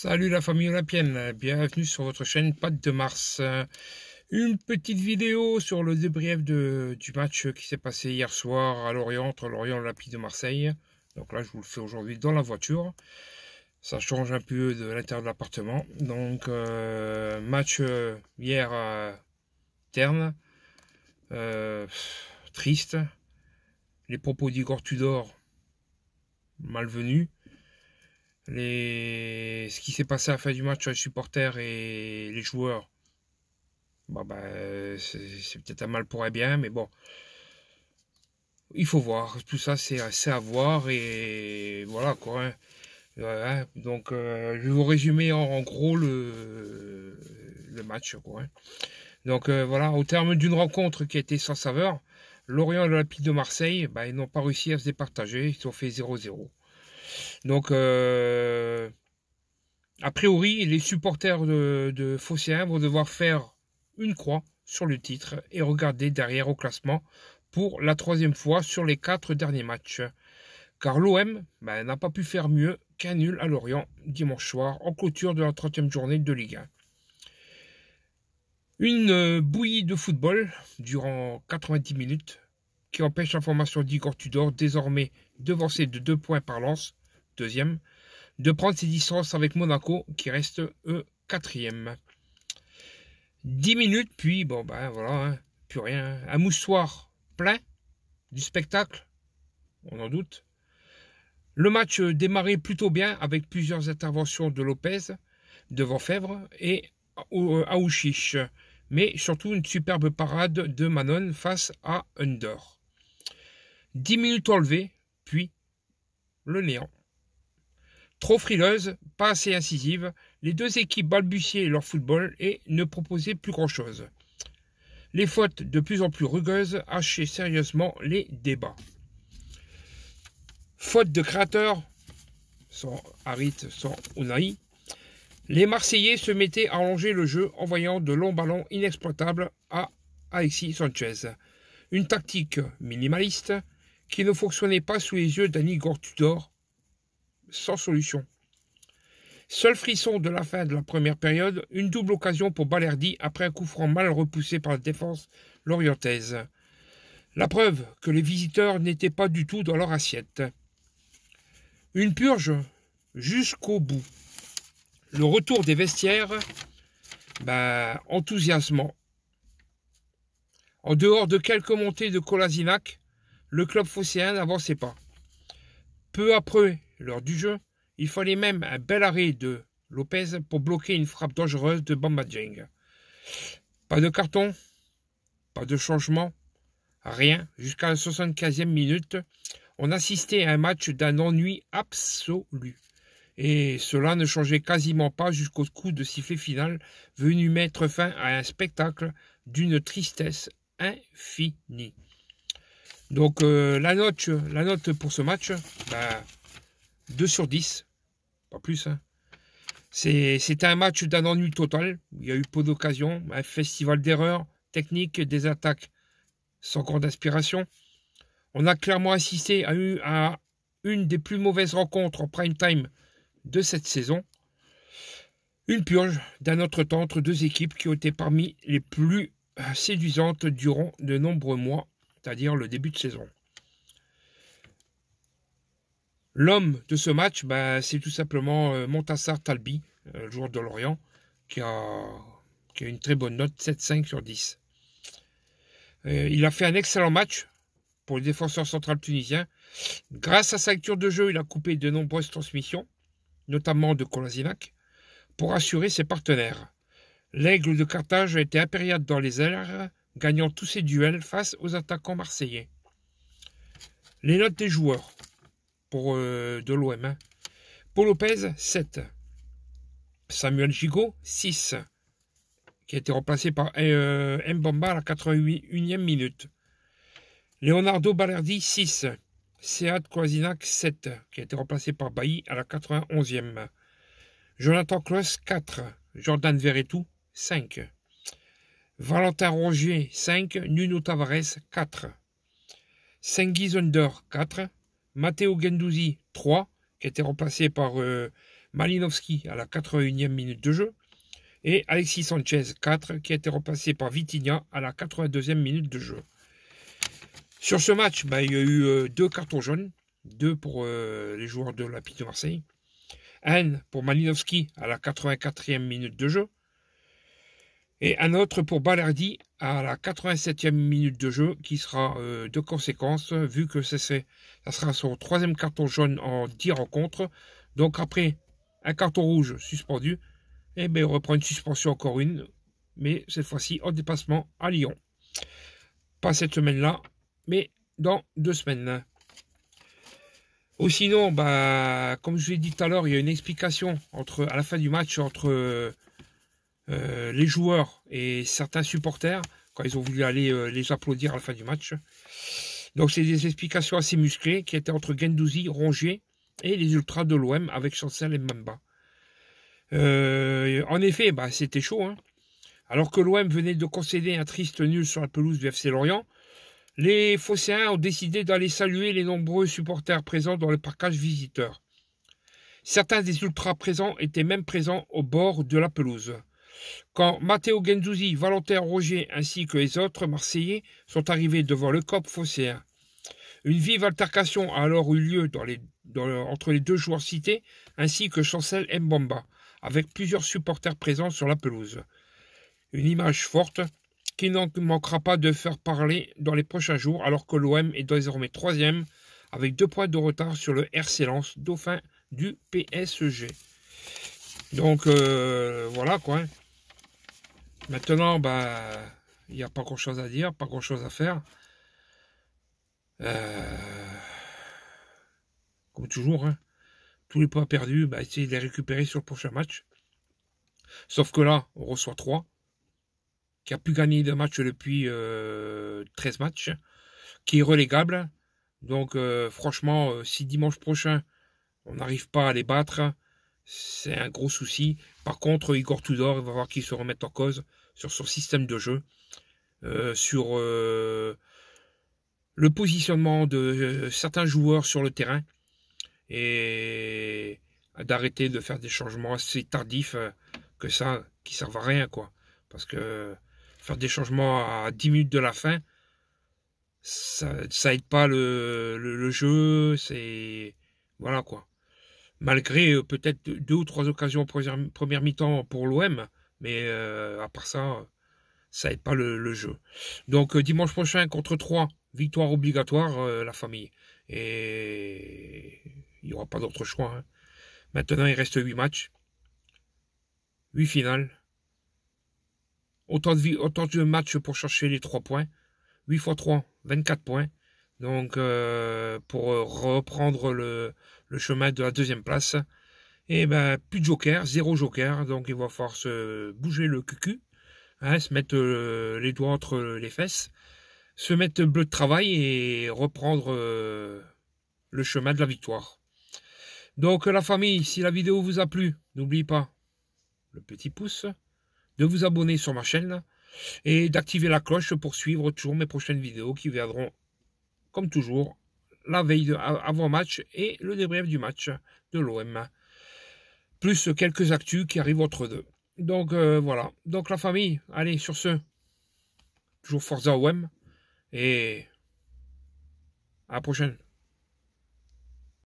Salut la famille olympienne, bienvenue sur votre chaîne Pattes de Mars. Une petite vidéo sur le débrief du match qui s'est passé hier soir à Lorient, entre Lorient et l'Olympique de Marseille. Donc là, je vous le fais aujourd'hui dans la voiture. Ça change un peu de l'intérieur de l'appartement. Donc, match hier à Terne. Triste. Les propos d'Igor Tudor, malvenus. Ce qui s'est passé à la fin du match sur les supporters et les joueurs, c'est peut-être un mal pour un bien, mais bon, il faut voir. Tout ça, c'est à voir et voilà quoi. Hein. Voilà. Donc, je vais vous résumer en gros le match. Quoi, hein. Donc, voilà, au terme d'une rencontre qui a été sans saveur, Lorient et l'Olympique de Marseille, ils n'ont pas réussi à se départager. Ils se sont fait 0-0. Donc, a priori, les supporters de Phocéens vont devoir faire une croix sur le titre et regarder derrière au classement pour la 3e fois sur les 4 derniers matchs. Car l'OM n'a pas pu faire mieux qu'un nul à Lorient dimanche soir en clôture de la 30e journée de Ligue 1. Une bouillie de football durant 90 minutes qui empêche la formation d'Igor Tudor, désormais devancée de 2 points par Lens, deuxième, de prendre ses distances avec Monaco, qui reste eux 4e. 10 minutes, puis voilà, hein, plus rien. Un moussoir plein du spectacle, on en doute. Le match démarrait plutôt bien avec plusieurs interventions de Lopez, devant Fèvre et Aouchiche, mais surtout une superbe parade de Manon face à Under. 10 minutes enlevées, puis le néant. Trop frileuse, pas assez incisive, les deux équipes balbutiaient leur football et ne proposaient plus grand-chose. Les fautes de plus en plus rugueuses hachaient sérieusement les débats. Faute de créateurs, sans Harit, sans Unai, les Marseillais se mettaient à allonger le jeu en voyant de longs ballons inexploitables à Alexis Sanchez. Une tactique minimaliste qui ne fonctionnait pas sous les yeux d'un Igor Tudor, sans solution. Seul frisson de la fin de la première période, une double occasion pour Balerdi après un coup franc mal repoussé par la défense lorientaise. La preuve que les visiteurs n'étaient pas du tout dans leur assiette. Une purge jusqu'au bout. Le retour des vestiaires, enthousiasmant. En dehors de quelques montées de Kolasinac, le club phocéen n'avançait pas. Peu après l'heure du jeu, il fallait même un bel arrêt de Lopez pour bloquer une frappe dangereuse de Bamba Dieng. Pas de carton, pas de changement, rien. Jusqu'à la 75e minute, on assistait à un match d'un ennui absolu. Et cela ne changeait quasiment pas jusqu'au coup de sifflet final venu mettre fin à un spectacle d'une tristesse infinie. Donc la note pour ce match, 2 sur 10, pas plus. Hein. C'était un match d'un ennui total. Il y a eu peu d'occasions, un festival d'erreurs techniques, des attaques sans grande inspiration. On a clairement assisté à une des plus mauvaises rencontres en prime time de cette saison. Une purge d'un autre temps entre deux équipes qui ont été parmi les plus séduisantes durant de nombreux mois, c'est-à-dire le début de saison. L'homme de ce match, c'est tout simplement Montassar Talbi, le joueur de Lorient, qui a une très bonne note, 7,5 sur 10. Il a fait un excellent match pour le défenseur central tunisien. Grâce à sa lecture de jeu, il a coupé de nombreuses transmissions, notamment de Kolasinac, pour assurer ses partenaires. L'Aigle de Carthage a été impérial dans les airs, gagnant tous ses duels face aux attaquants marseillais. Les notes des joueurs pour de l'OM. Hein. Paul Lopez, 7. Samuel Gigot, 6. Qui a été remplacé par Mbamba à la 81e minute. Leonardo Balerdi, 6. Sead Kolasinac, 7. Qui a été remplacé par Bailly à la 91e. Jonathan Klaus, 4. Jordan Verretou, 5. Valentin Rongier, 5. Nuno Tavares, 4. Cengiz Under, 4. Matteo Guendouzi, 3, qui a été remplacé par Malinowski à la 81e minute de jeu. Et Alexis Sanchez 4 qui a été remplacé par Vitinha à la 82e minute de jeu. Sur ce match, il y a eu 2 cartons jaunes. 2 pour les joueurs de l'Olympique de Marseille. Un pour Malinowski à la 84e minute de jeu. Et un autre pour Balerdi à la 87e minute de jeu, qui sera de conséquence, vu que ça sera son 3e carton jaune en 10 rencontres. Donc après un carton rouge suspendu, et bien on reprend une suspension encore une, mais cette fois-ci en déplacement à Lyon. Pas cette semaine-là, mais dans 2 semaines. Ou sinon, comme je l'ai dit tout à l'heure, il y a une explication à la fin du match entre les joueurs et certains supporters, quand ils ont voulu aller les applaudir à la fin du match. Donc c'est des explications assez musclées qui étaient entre Guendouzi, Rongier et les ultras de l'OM avec Chancel et Mbamba. En effet, c'était chaud. Hein. Alors que l'OM venait de concéder un triste nul sur la pelouse du FC Lorient, les Phocéens ont décidé d'aller saluer les nombreux supporters présents dans le parcage visiteur. Certains des ultras présents étaient même présents au bord de la pelouse. Quand Matteo Guendouzi, Valentin Rongier ainsi que les autres Marseillais sont arrivés devant le COP phocéen. Une vive altercation a alors eu lieu entre les 2 joueurs cités ainsi que Chancel et Mbamba, avec plusieurs supporters présents sur la pelouse. Une image forte qui n'en manquera pas de faire parler dans les prochains jours, alors que l'OM est désormais 3e avec 2 points de retard sur le RC Lens, dauphin du PSG. Donc voilà quoi. Maintenant, il n'y a pas grand chose à dire, pas grand chose à faire. Comme toujours, hein, tous les points perdus, essayez de les récupérer sur le prochain match. Sauf que là, on reçoit 3, qui a pu gagner de match depuis 13 matchs, qui est relégable. Donc franchement, si dimanche prochain, on n'arrive pas à les battre, c'est un gros souci. Par contre, Igor Tudor, il va voir qu'il se remette en cause sur son système de jeu, sur le positionnement de certains joueurs sur le terrain, et d'arrêter de faire des changements assez tardifs qui servent à rien, quoi. Parce que faire des changements à 10 minutes de la fin, ça aide pas le jeu, c'est... Voilà, quoi. Malgré peut-être 2 ou 3 occasions en première mi-temps pour l'OM, mais à part ça, ça aide pas le jeu. Donc dimanche prochain contre 3, victoire obligatoire, la famille. Et il n'y aura pas d'autre choix. Hein. Maintenant, il reste 8 matchs, 8 finales. Autant de matchs pour chercher les 3 points. 8 x 3, 24 points. Donc, pour reprendre le chemin de la 2e place. Et plus de joker, 0 joker. Donc, il va falloir se bouger le cul, hein, se mettre les doigts entre les fesses, se mettre bleu de travail et reprendre le chemin de la victoire. Donc, la famille, si la vidéo vous a plu, n'oubliez pas le petit pouce, de vous abonner sur ma chaîne et d'activer la cloche pour suivre toujours mes prochaines vidéos qui viendront, comme toujours, la veille avant match et le débrief du match de l'OM. Plus quelques actus qui arrivent entre deux. Donc voilà. Donc la famille, allez, sur ce, toujours Forza OM et à la prochaine.